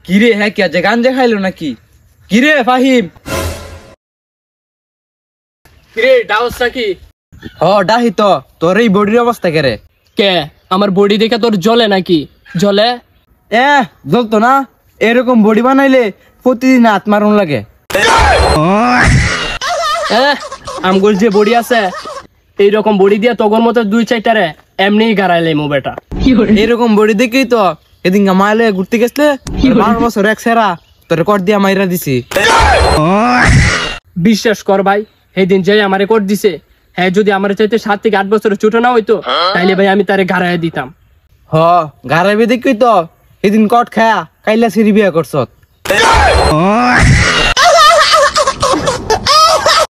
কিরে হ্যাঁ কি আছে গাঞ্জা খাইলো নাকি? কিরে ফাহিম? কিরে ডাউসটা কি? ডাহি তো তোর এই বডির অবস্থা কে রে? কে আমার বডি দেখে তোর জ্বলে নাকি? জ্বলে? জ্বলতো না, এরকম বডি বানাইলে প্রতিদিন হাত মারুন লাগে। আমগুল যে বডি আছে এইরকম বডি দিয়া তখন মতো 2-4টারে এমনি গাড়াইলে মোবেটা। এরকম বডি দেখেই তো এদিন মাইলে ঘুরতে গেছলে 12 বছর এক সেরা তোর কর দিয়া মাইরা দিছি। বিশ্বাস কর ভাই, সেই দিন যাই আমার রেকর্ড দিছে, হ্যাঁ যদি আমার চাইতে 7 থেকে 8 বছরের ছোট না হইতো তাইলে ভাই আমি তারে গাড়াই দিতাম। গাড়াইবে দেখেই তো এদিন কট খায়া কাইলা সিরি বিয়া করছত।